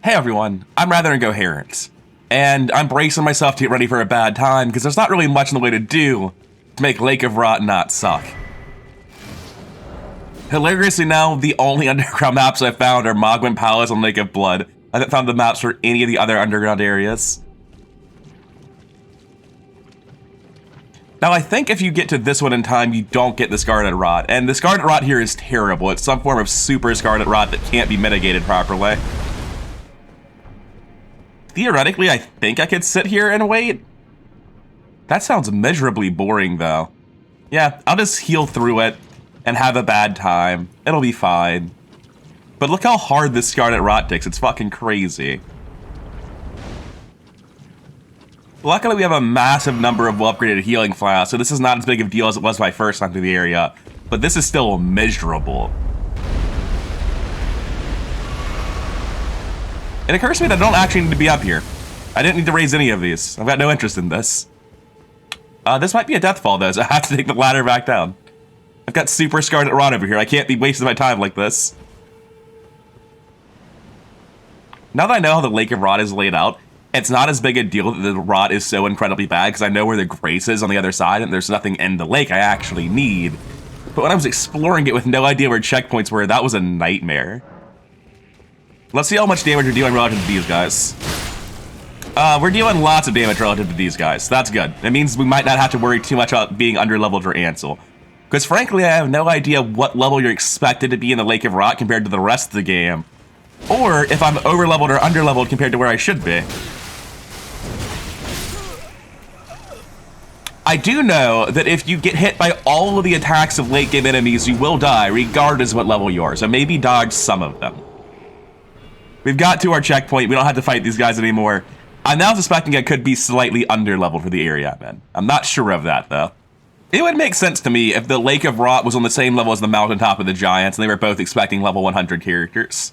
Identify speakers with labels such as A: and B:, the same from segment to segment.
A: Hey everyone, I'm rather incoherent, and I'm bracing myself to get ready for a bad time because there's not really much in the way to do to make Lake of Rot not suck. Hilariously now, the only underground maps I've found are Mogwin Palace and Lake of Blood. I haven't found the maps for any of the other underground areas. Now I think if you get to this one in time, you don't get the Scarlet Rot, and the Scarlet Rot here is terrible. It's some form of super Scarlet Rot that can't be mitigated properly. Theoretically, I think I could sit here and wait. That sounds miserably boring, though. Yeah, I'll just heal through it and have a bad time. It'll be fine. But look how hard this Scarlet Rot takes. It's fucking crazy. Luckily, we have a massive number of well-upgraded healing flasks, so this is not as big of a deal as it was my first time through the area. But this is still miserable. It occurs to me that I don't actually need to be up here. I didn't need to raise any of these. I've got no interest in this. This might be a death fall, though, so I have to take the ladder back down. I've got super Scarlet Rot over here. I can't be wasting my time like this. Now that I know how the Lake of Rot is laid out, it's not as big a deal that the rot is so incredibly bad, because I know where the grace is on the other side, and there's nothing in the lake I actually need. But when I was exploring it with no idea where checkpoints were, that was a nightmare. Let's see how much damage we're dealing relative to these guys. We're dealing lots of damage relative to these guys. That's good. It means we might not have to worry too much about being underleveled for Ansel. Because frankly, I have no idea what level you're expected to be in the Lake of Rot compared to the rest of the game. Or if I'm overleveled or underleveled compared to where I should be. I do know that if you get hit by all of the attacks of late game enemies, you will die, regardless of what level you are. So maybe dodge some of them. We've got to our checkpoint. We don't have to fight these guys anymore. I'm now suspecting I could be slightly underleveled for the area I'm in. I'm not sure of that, though. It would make sense to me if the Lake of Rot was on the same level as the mountaintop of the Giants, and they were both expecting level 100 characters.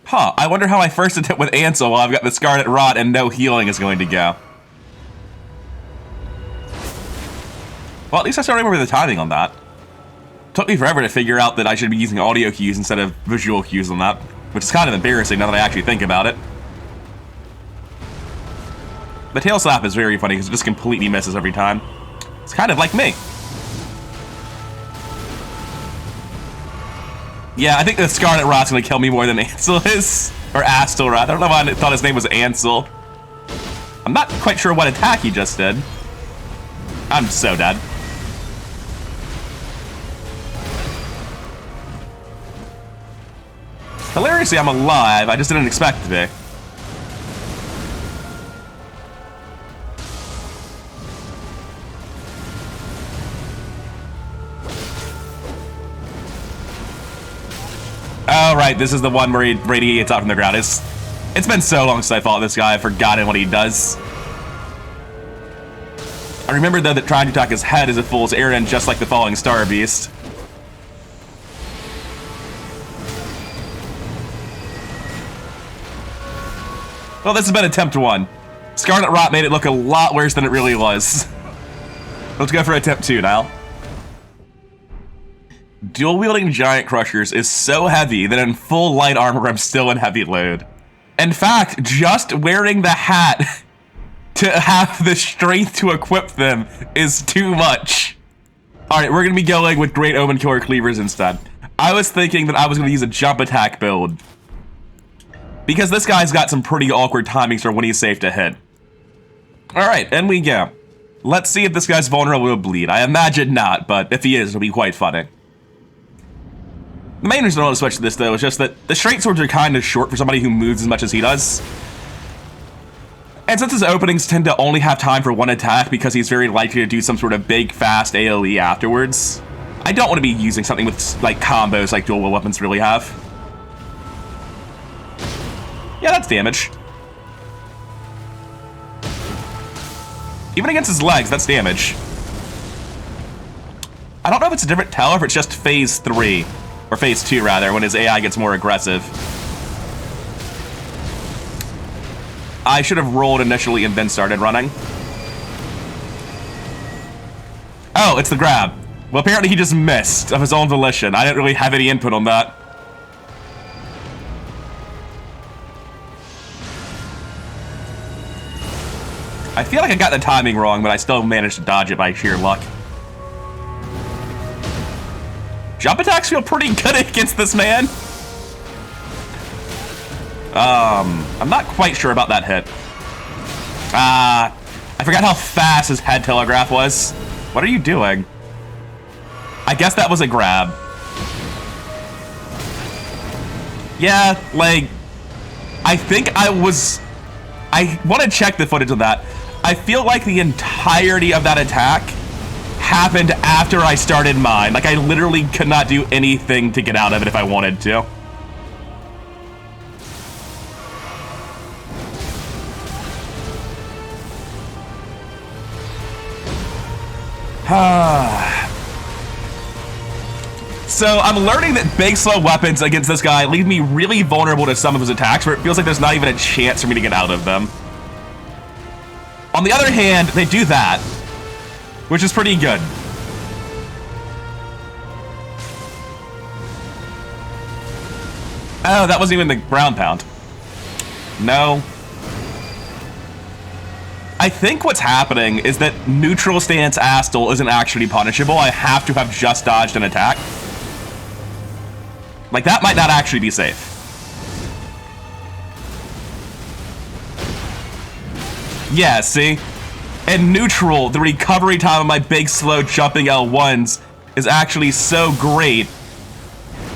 A: Huh, I wonder how my first attempt with Ansel while I've got the Scarlet Rot and no healing is going to go. Well, at least I still remember the timing on that. Took me forever to figure out that I should be using audio cues instead of visual cues on that, which is kind of embarrassing now that I actually think about it. The tail slap is very funny because it just completely misses every time. It's kind of like me. Yeah, I think the Scarlet Rot's gonna kill me more than Ansel is. Or Astel Rot. I don't know why I thought his name was Ansel. I'm not quite sure what attack he just did. I'm so dead. Hilariously, I'm alive. I just didn't expect to be. Oh, right. This is the one where he radiates out from the ground. It's been so long since I fought this guy. I've forgotten what he does. I remember, though, that trying to attack his head is a fool's errand, just like the Falling Star Beast. Well, this has been attempt 1. Scarlet Rot made it look a lot worse than it really was. Let's go for attempt 2 now. Dual-wielding Giant Crushers is so heavy that in full light armor, I'm still in heavy load. In fact, just wearing the hat to have the strength to equip them is too much. Alright, we're going to be going with Great Omen Killer Cleavers instead. I was thinking that I was going to use a jump attack build, because this guy's got some pretty awkward timings for when he's safe to hit. Alright, and we go. Let's see if this guy's vulnerable to bleed. I imagine not, but if he is, it'll be quite funny. The main reason I want to switch to this, though, is just that the straight swords are kind of short for somebody who moves as much as he does. And since his openings tend to only have time for one attack because he's very likely to do some sort of big, fast AoE afterwards, I don't want to be using something with, like, combos like dual weapons really have. Yeah, that's damage. Even against his legs, that's damage. I don't know if it's a different tell or if it's just phase 3. Or phase 2, rather, when his AI gets more aggressive. I should have rolled initially and then started running. Oh, it's the grab. Well, apparently he just missed of his own volition. I didn't really have any input on that. I feel like I got the timing wrong, but I still managed to dodge it by sheer luck. Jump attacks feel pretty good against this man. I'm not quite sure about that hit. I forgot how fast his head telegraph was. What are you doing? I guess that was a grab. Yeah, like, I think I want to check the footage of that. I feel like the entirety of that attack happened after I started mine. Like, I literally could not do anything to get out of it if I wanted to. So I'm learning that big slow weapons against this guy leave me really vulnerable to some of his attacks where it feels like there's not even a chance for me to get out of them. On the other hand, they do that, which is pretty good. Oh, that wasn't even the ground pound. No. I think what's happening is that neutral stance Astal isn't actually punishable. I have to have just dodged an attack. Like, that might not actually be safe. Yeah, see? In neutral, the recovery time of my big, slow jumping L1s is actually so great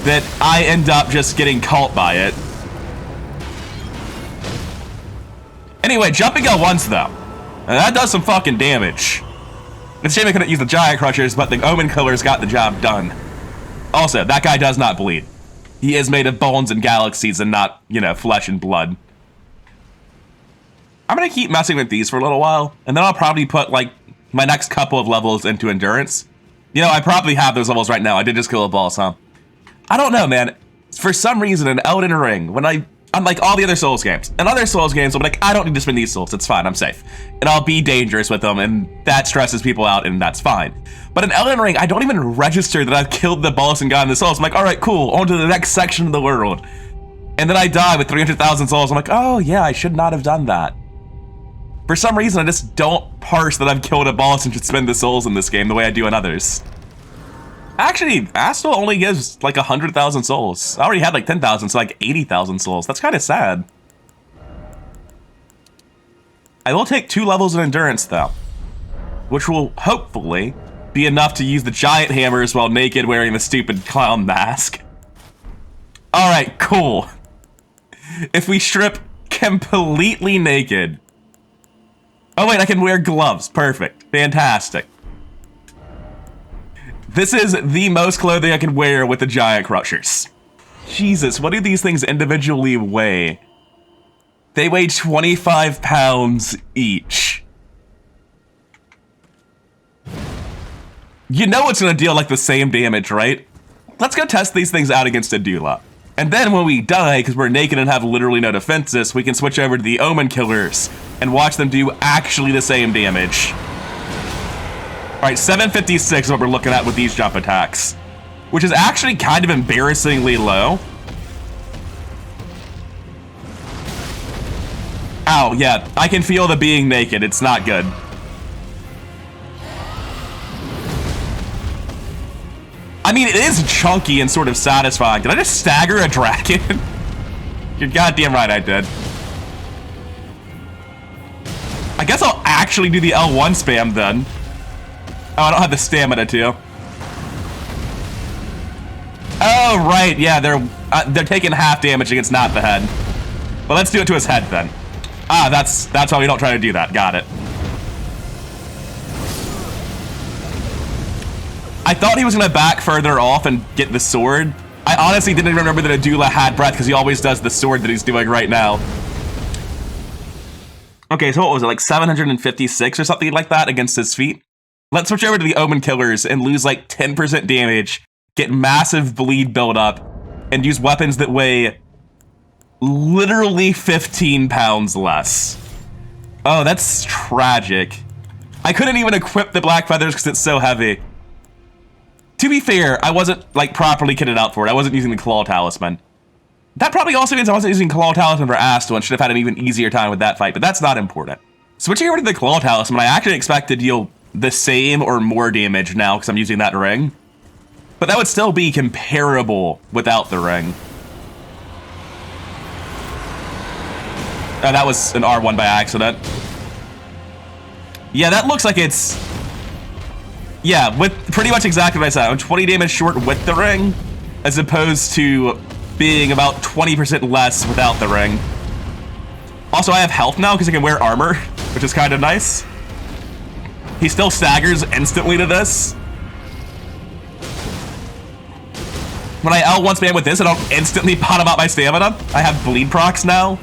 A: that I end up just getting caught by it. Anyway, jumping L1s, though. And that does some fucking damage. It's a shame I couldn't use the Giant Crushers, but the Omen Killers got the job done. Also, that guy does not bleed. He is made of bones and galaxies and not, you know, flesh and blood. I'm gonna keep messing with these for a little while, and then I'll probably put, like, my next couple of levels into Endurance. You know, I probably have those levels right now. I did just kill a boss, huh? I don't know, man. For some reason, in Elden Ring, when unlike all the other Souls games, and other Souls games, I'm like, I don't need to spend these souls, it's fine, I'm safe. And I'll be dangerous with them, and that stresses people out, and that's fine. But in Elden Ring, I don't even register that I've killed the boss and gotten the souls. I'm like, all right, cool, on to the next section of the world. And then I die with 300,000 souls. I'm like, oh yeah, I should not have done that. For some reason, I just don't parse that I've killed a boss and should spend the souls in this game the way I do in others. Actually, Astal only gives like 100,000 souls. I already had like 10,000, so like 80,000 souls. That's kind of sad. I will take 2 levels of Endurance though, which will hopefully be enough to use the giant hammers while naked wearing the stupid clown mask. All right, cool. If we strip completely naked. Oh wait, I can wear gloves. Perfect. Fantastic. This is the most clothing I can wear with the Giant Crushers. Jesus, what do these things individually weigh? They weigh 25 pounds each. You know it's gonna deal like the same damage, right? Let's go test these things out against a Dula. And then when we die, because we're naked and have literally no defenses, we can switch over to the Omen Killers and watch them do actually the same damage. All right, 756 is what we're looking at with these jump attacks, which is actually kind of embarrassingly low. Ow, yeah, I can feel the being naked. It's not good. I mean, it is chunky and sort of satisfying. Did I just stagger a dragon? You're goddamn right I did. I guess I'll actually do the L1 spam then. Oh, I don't have the stamina to. Oh, right, yeah, they're taking half damage against not the head. Well, let's do it to his head then. Ah, that's why we don't try to do that. Got it. I thought he was gonna back further off and get the sword. I honestly didn't remember that Adula had breath because he always does the sword that he's doing right now. Okay, so what was it, like 756 or something like that against his feet? Let's switch over to the Omen Killers and lose like 10% damage, get massive bleed buildup, and use weapons that weigh literally 15 pounds less. Oh, that's tragic. I couldn't even equip the Black Feathers because it's so heavy. To be fair, I wasn't like properly kitted out for it. I wasn't using the Claw Talisman. That probably also means I wasn't using Claw Talisman for Astal and should have had an even easier time with that fight, but that's not important. Switching over to the Claw Talisman, I actually expect to deal the same or more damage now because I'm using that ring. But that would still be comparable without the ring. Oh, that was an R1 by accident. Yeah, that looks like it's... Yeah, with pretty much exactly what I said. I'm 20 damage short with the ring, as opposed to being about 20% less without the ring. Also, I have health now because I can wear armor, which is kind of nice. He still staggers instantly to this. When I L1 spam with this, I don't instantly bottom out my stamina. I have bleed procs now.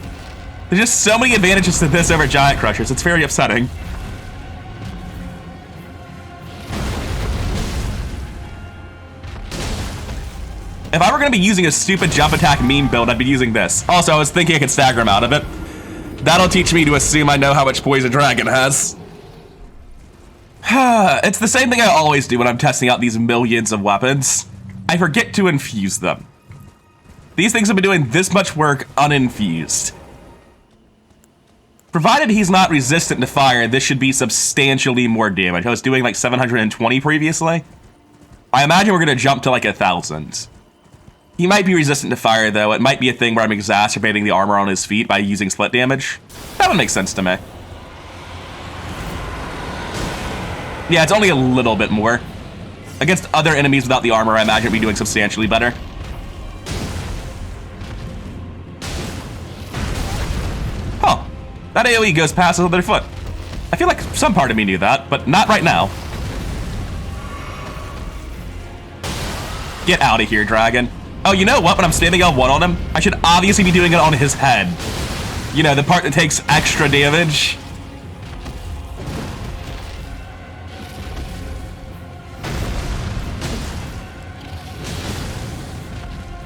A: There's just so many advantages to this over Giant Crushers. It's very upsetting. If I were going to be using a stupid jump attack meme build, I'd be using this. Also, I was thinking I could stagger him out of it. That'll teach me to assume I know how much Poison Dragon has. It's the same thing I always do when I'm testing out these millions of weapons. I forget to infuse them. These things have been doing this much work uninfused. Provided he's not resistant to fire, this should be substantially more damage. I was doing like 720 previously. I imagine we're going to jump to like 1,000. He might be resistant to fire, though. It might be a thing where I'm exacerbating the armor on his feet by using split damage. That would make sense to me. Yeah, it's only a little bit more. Against other enemies without the armor, I imagine it'd be doing substantially better. Huh. That AoE goes past his other foot. I feel like some part of me knew that, but not right now. Get out of here, dragon. Oh, you know what? When I'm spamming L1 on him, I should obviously be doing it on his head. You know, the part that takes extra damage.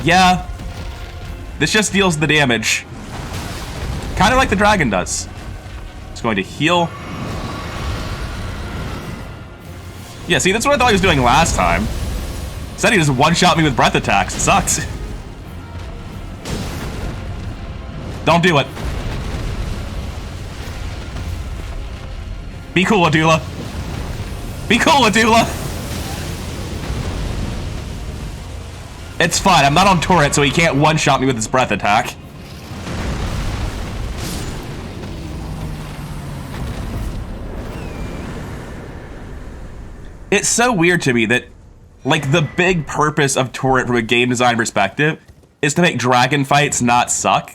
A: Yeah. This just deals the damage. Kind of like the dragon does. It's going to heal. Yeah, see, that's what I thought he was doing last time. Said he just one-shot me with breath attacks. It sucks. Don't do it. Be cool, Adula. Be cool, Adula. It's fine. I'm not on turret, so he can't one-shot me with his breath attack. It's so weird to me that, like, the big purpose of turret from a game design perspective is to make dragon fights not suck.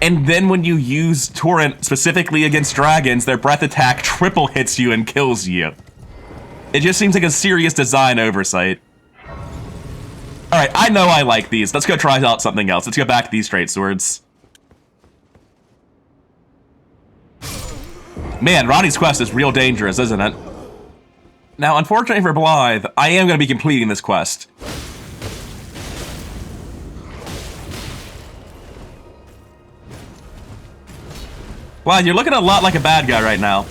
A: And then when you use turret specifically against dragons, their breath attack triple hits you and kills you. It just seems like a serious design oversight. Alright, I know I like these. Let's go try out something else. Let's go back to these straight swords. Man, Ronnie's quest is real dangerous, isn't it? Now, unfortunately for Blythe, I am going to be completing this quest. Blythe, you're looking a lot like a bad guy right now.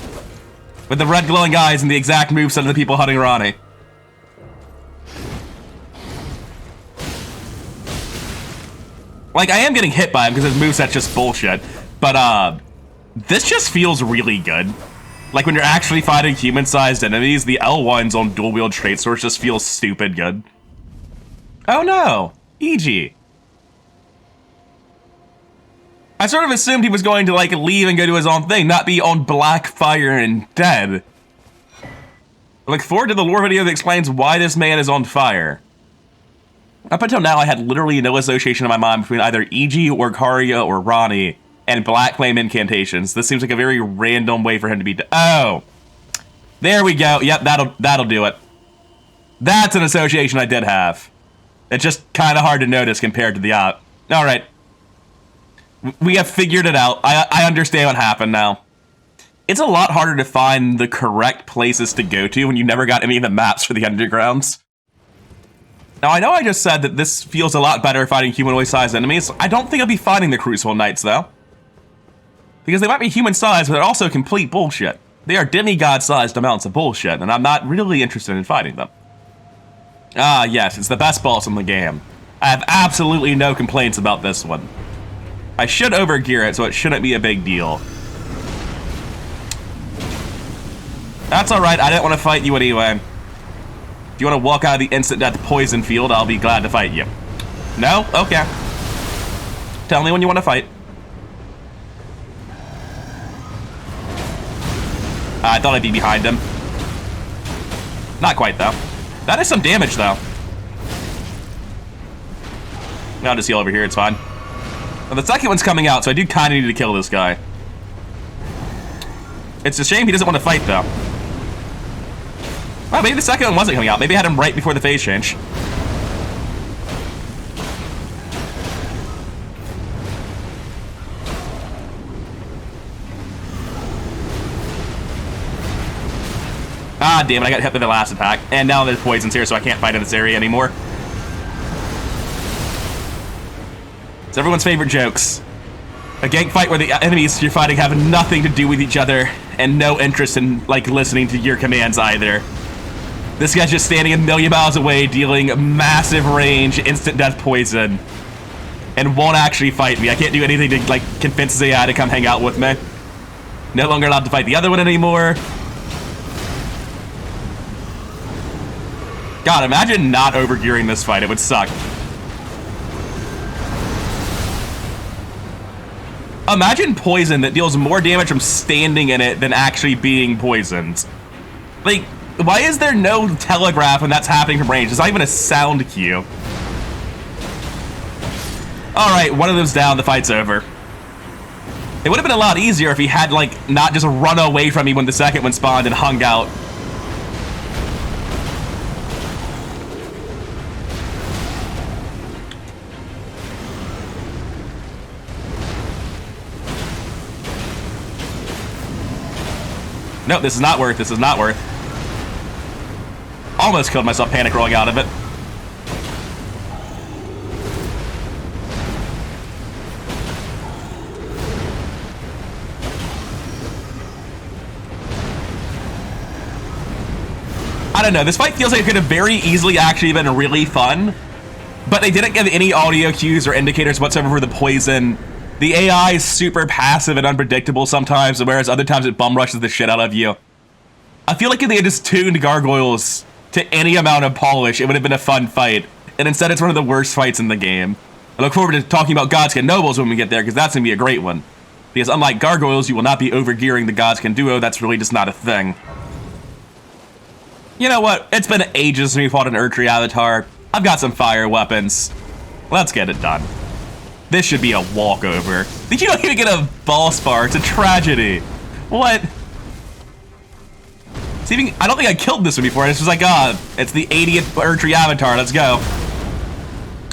A: With the red glowing eyes and the exact moveset of the people hunting Ronnie. Like, I am getting hit by him because his moveset's just bullshit. But, this just feels really good. Like, when you're actually fighting human-sized enemies, the L1s on dual-wield straight swords just feel stupid good. Oh no! EG. I sort of assumed he was going to, like, leave and go do his own thing, not be on black fire and dead. I look forward to the lore video that explains why this man is on fire. Up until now, I had literally no association in my mind between either EG or Karya or Ronnie and Black Flame incantations. This seems like a very random way for him to be. Oh, there we go. Yep, that'll do it. That's an association I did have. It's just kind of hard to notice compared to the All right, we have figured it out. I understand what happened now. It's a lot harder to find the correct places to go to when you never got any of the maps for the undergrounds. Now, I know I just said that this feels a lot better fighting humanoid-sized enemies. I don't think I'll be fighting the Crucible Knights, though. Because they might be human-sized, but they're also complete bullshit. They are demigod-sized amounts of bullshit, and I'm not really interested in fighting them. Ah, yes, it's the best boss in the game. I have absolutely no complaints about this one. I should overgear it, so it shouldn't be a big deal. That's alright, I didn't want to fight you anyway. If you want to walk out of the instant death poison field, I'll be glad to fight you. No? Okay. Tell me when you want to fight. I thought I'd be behind him. Not quite, though. That is some damage, though. I'll just heal over here, it's fine. Well, the second one's coming out, so I do kind of need to kill this guy. It's a shame he doesn't want to fight, though. Well, maybe the second one wasn't coming out. Maybe I had him right before the phase change. Ah, damn it, I got hit by the last attack. And now there's poisons here, so I can't fight in this area anymore. It's everyone's favorite jokes. A gank fight where the enemies you're fighting have nothing to do with each other and no interest in, like, listening to your commands either. This guy's just standing a million miles away, dealing massive range, instant death poison, and won't actually fight me. I can't do anything to, like, convince his AI to come hang out with me. No longer allowed to fight the other one anymore. God, imagine not overgearing this fight. It would suck. Imagine poison that deals more damage from standing in it than actually being poisoned. Like, why is there no telegraph when that's happening from range? It's not even a sound cue. Alright, one of them's down, the fight's over. It would have been a lot easier if he had, like, not just run away from me when the second one spawned and hung out. Nope, this is not worth. This is not worth. Almost killed myself panic rolling out of it. I don't know, this fight feels like it could have very easily actually been really fun, but they didn't give any audio cues or indicators whatsoever for the poison. The AI is super passive and unpredictable sometimes, whereas other times it bum rushes the shit out of you. I feel like if they had just tuned gargoyles to any amount of polish, it would have been a fun fight, and instead it's one of the worst fights in the game. I look forward to talking about Godskin Nobles when we get there, because that's going to be a great one. Because unlike gargoyles, you will not be overgearing the Godskin duo. That's really just not a thing. You know what? It's been ages since we fought an Erdtree avatar. I've got some fire weapons. Let's get it done. This should be a walkover. Did you not even get a ball spar? It's a tragedy. What? I don't think I killed this one before. It's just like, it's the 80th Erdtree avatar. Let's go.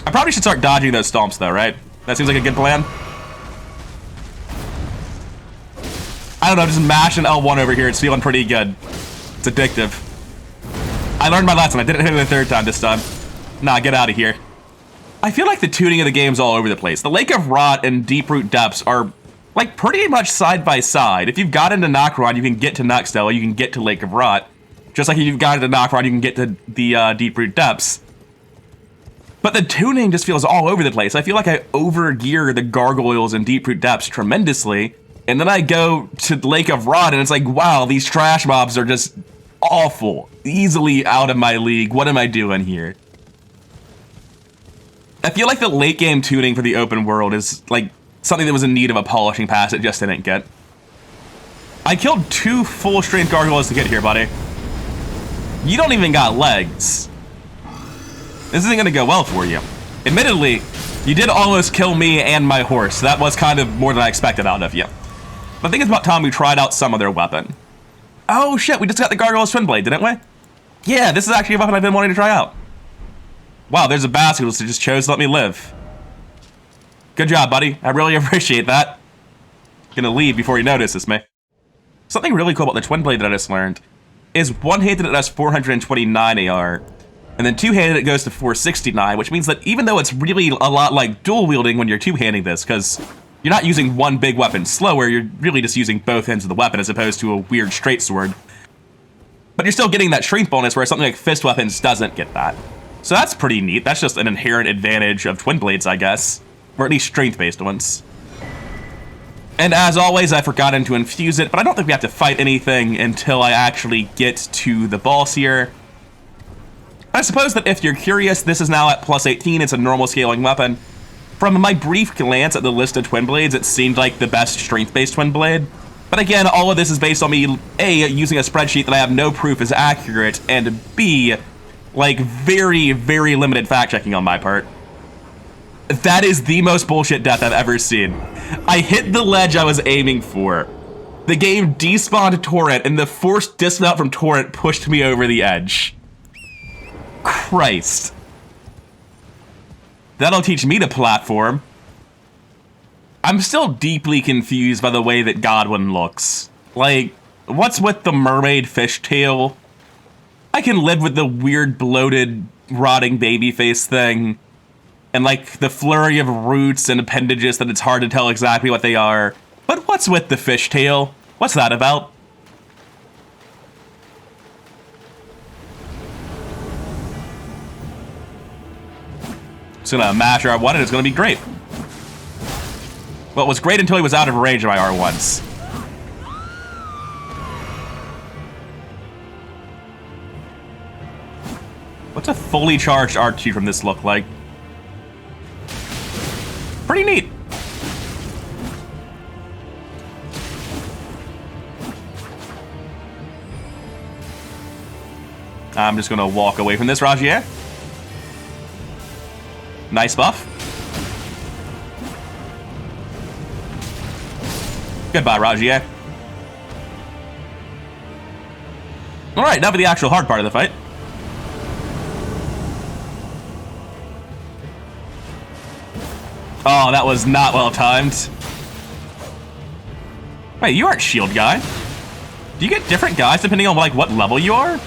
A: I probably should start dodging those stomps, though, right? That seems like a good plan. I don't know, just mashing L1 over here. It's feeling pretty good. It's addictive. I learned my lesson. I didn't hit it the third time this time. Nah, get out of here. I feel like the tuning of the game's all over the place. The Lake of Rot and Deeproot Depths are, like, pretty much side by side. If you've got into Nocron, you can get to Nuxtella, you can get to Lake of Rot. Just like if you've got into Nocron, you can get to the Deeproot Depths. But the tuning just feels all over the place. I feel like I overgear the gargoyles in Deeproot Depths tremendously, and then I go to Lake of Rot, and it's like, wow, these trash mobs are just awful. Easily out of my league. What am I doing here? I feel like the late game tuning for the open world is like something that was in need of a polishing pass it just didn't get. I killed 2 full strength gargoyles to get here, buddy. You don't even got legs. This isn't gonna go well for you. Admittedly, you did almost kill me and my horse. So that was kind of more than I expected out of you. But I think it's about time we tried out some other weapon. Oh shit, we just got the Gargoyle's Twin Blade, didn't we? Yeah, this is actually a weapon I've been wanting to try out. Wow, there's a basilisk that just chose to let me live. Good job, buddy. I really appreciate that. Gonna leave before he notices me. Something really cool about the Twin Blade that I just learned is one-handed it does 429 AR, and then two-handed it goes to 469, which means that even though it's really a lot like dual-wielding when you're two-handing this, because you're not using one big weapon slower, you're really just using both ends of the weapon as opposed to a weird straight sword. But you're still getting that strength bonus where something like fist weapons doesn't get that. So that's pretty neat. That's just an inherent advantage of Twin Blades, I guess. Or at least strength-based ones. And as always, I've forgotten to infuse it, but I don't think we have to fight anything until I actually get to the boss here. I suppose that if you're curious, this is now at plus 18, it's a normal scaling weapon. From my brief glance at the list of twin blades, it seemed like the best strength-based twin blade. But again, all of this is based on me, A, using a spreadsheet that I have no proof is accurate, and B, like, very, very limited fact-checking on my part. That is the most bullshit death I've ever seen. I hit the ledge I was aiming for. The game despawned Torrent, and the forced dismount from Torrent pushed me over the edge. Christ. That'll teach me to platform. I'm still deeply confused by the way that Godwin looks. Like, what's with the mermaid fishtail? I can live with the weird, bloated, rotting baby face thing. And like the flurry of roots and appendages that it's hard to tell exactly what they are. But what's with the fishtail? What's that about? Just gonna mash R1 and it's gonna be great. Well, it was great until he was out of range of my R1s. What's a fully charged R2 from this look like? Pretty neat. I'm just gonna walk away from this, Rajier. Nice buff. Goodbye, Rajier. Alright, now for the actual hard part of the fight. Oh, that was not well timed. Wait, you aren't shield guy. Do you get different guys depending on like what level you are?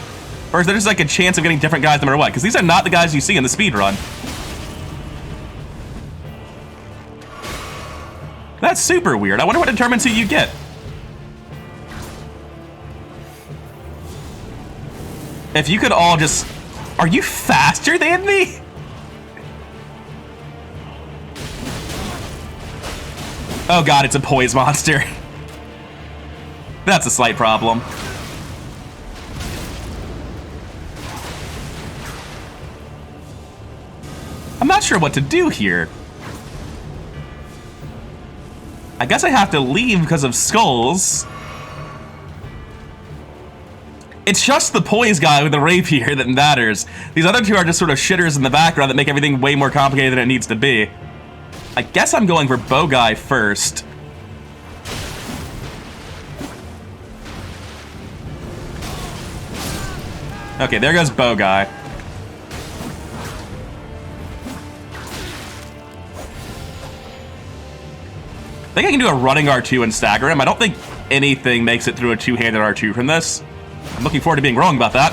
A: Or is there just like a chance of getting different guys no matter what? Because these are not the guys you see in the speed run. That's super weird. I wonder what determines who you get. If you could all just... Are you faster than me? Oh god, it's a poise monster. That's a slight problem. I'm not sure what to do here. I guess I have to leave because of skulls. It's just the poise guy with the rapier that matters. These other two are just sort of shitters in the background that make everything way more complicated than it needs to be. I guess I'm going for bow guy first. Okay, there goes bow guy. I think I can do a running R2 and stagger him. I don't think anything makes it through a two-handed R2 from this. I'm looking forward to being wrong about that.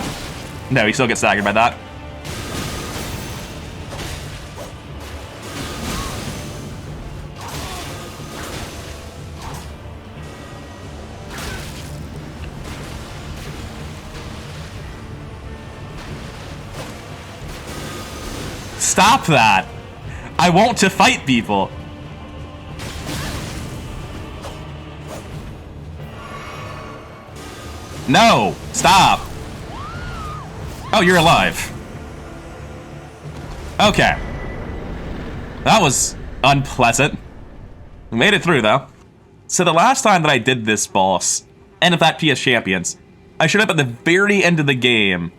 A: No, he still gets staggered by that. Stop that! I want to fight people! No! Stop! Oh, you're alive. Okay. That was unpleasant. We made it through, though. So the last time that I did this boss, and of that PS Champions, I showed up at the very end of the game,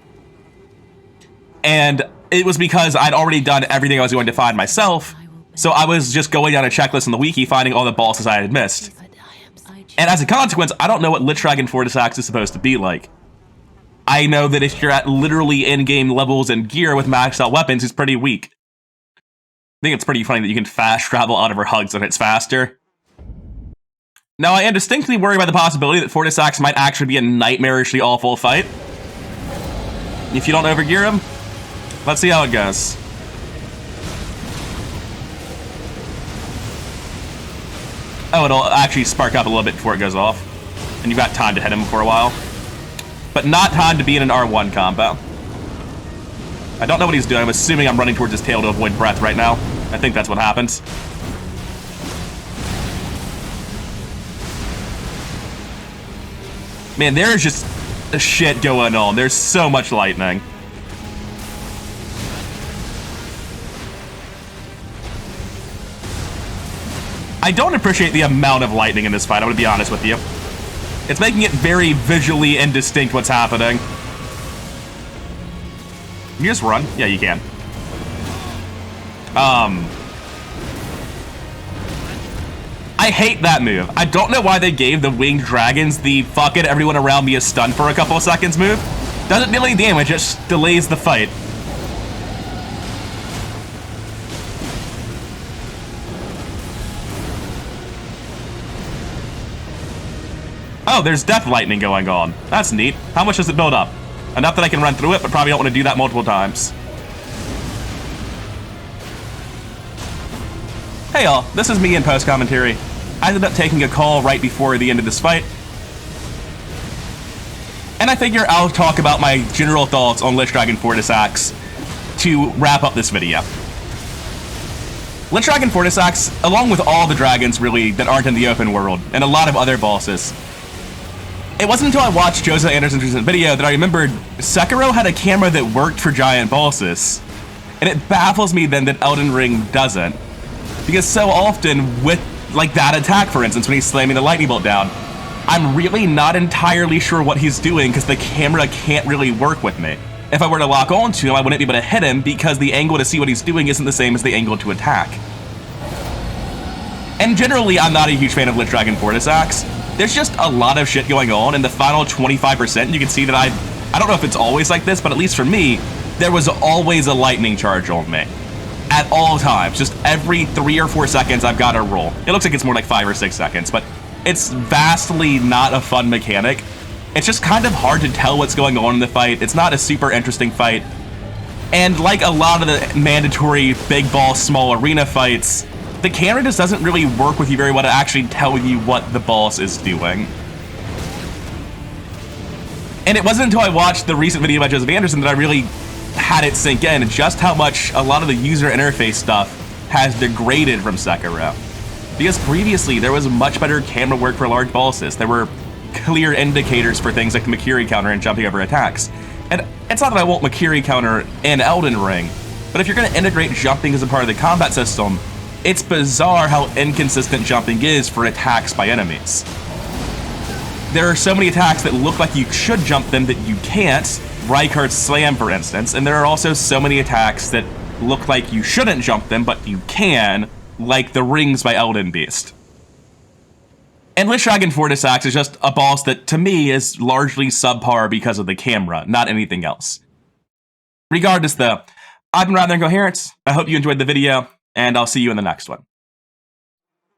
A: and it was because I'd already done everything I was going to find myself, so I was just going down a checklist in the wiki finding all the bosses I had missed. And as a consequence, I don't know what Lich Dragon Fortis Axe is supposed to be like. I know that if you're at literally in-game levels and gear with maxed out weapons, it's pretty weak. I think it's pretty funny that you can fast travel out of her hugs and it's faster. Now, I am distinctly worried by the possibility that Fortis Axe might actually be a nightmarishly awful fight. If you don't overgear him, let's see how it goes. Oh, it'll actually spark up a little bit before it goes off. And you've got time to hit him for a while. But not time to be in an R1 combo. I don't know what he's doing. I'm assuming I'm running towards his tail to avoid breath right now. I think that's what happens. Man, there's just shit going on. There's so much lightning. I don't appreciate the amount of lightning in this fight, I'm gonna be honest with you. It's making it very visually indistinct what's happening. Can you just run? Yeah, you can. I hate that move. I don't know why they gave the winged dragons the fuck it, everyone around me is stunned for a couple of seconds move. Doesn't deal any damage, it just delays the fight. Oh, there's death lightning going on. That's neat. How much does it build up? Enough that I can run through it, but probably don't want to do that multiple times. Hey y'all, this is me in post-commentary. I ended up taking a call right before the end of this fight. And I figure I'll talk about my general thoughts on Lich Dragon Fortis Axe to wrap up this video. Lich Dragon Fortis Axe, along with all the dragons really that aren't in the open world, and a lot of other bosses, it wasn't until I watched Joseph Anderson's recent video that I remembered Sekiro had a camera that worked for giant bosses. And it baffles me then that Elden Ring doesn't. Because so often with, like that attack for instance, when he's slamming the lightning bolt down, I'm really not entirely sure what he's doing because the camera can't really work with me. If I were to lock onto him, I wouldn't be able to hit him because the angle to see what he's doing isn't the same as the angle to attack. And generally, I'm not a huge fan of Lich Dragon Fortis Axe. There's just a lot of shit going on. In the final 25%, you can see that I don't know if it's always like this, but at least for me, there was always a lightning charge on me. At all times. Just every 3 or 4 seconds, I've got to roll. It looks like it's more like 5 or 6 seconds, but it's vastly not a fun mechanic. It's just kind of hard to tell what's going on in the fight. It's not a super interesting fight. And like a lot of the mandatory big boss, small arena fights, the camera just doesn't really work with you very well to actually tell you what the boss is doing. And it wasn't until I watched the recent video by Joseph Anderson that I really had it sink in just how much a lot of the user interface stuff has degraded from Sekiro. Because previously, there was much better camera work for large bosses. There were clear indicators for things like the Makiri counter and jumping over attacks. And it's not that I want Makiri counter in Elden Ring, but if you're going to integrate jumping as a part of the combat system, it's bizarre how inconsistent jumping is for attacks by enemies. There are so many attacks that look like you should jump them that you can't, Reichardt's Slam for instance, and there are also so many attacks that look like you shouldn't jump them but you can, like the rings by Elden Beast. And Lich Dragon Fortis Axe is just a boss that to me is largely subpar because of the camera, not anything else. Regardless though, I've been Rather Incoherent. I hope you enjoyed the video, and I'll see you in the next one.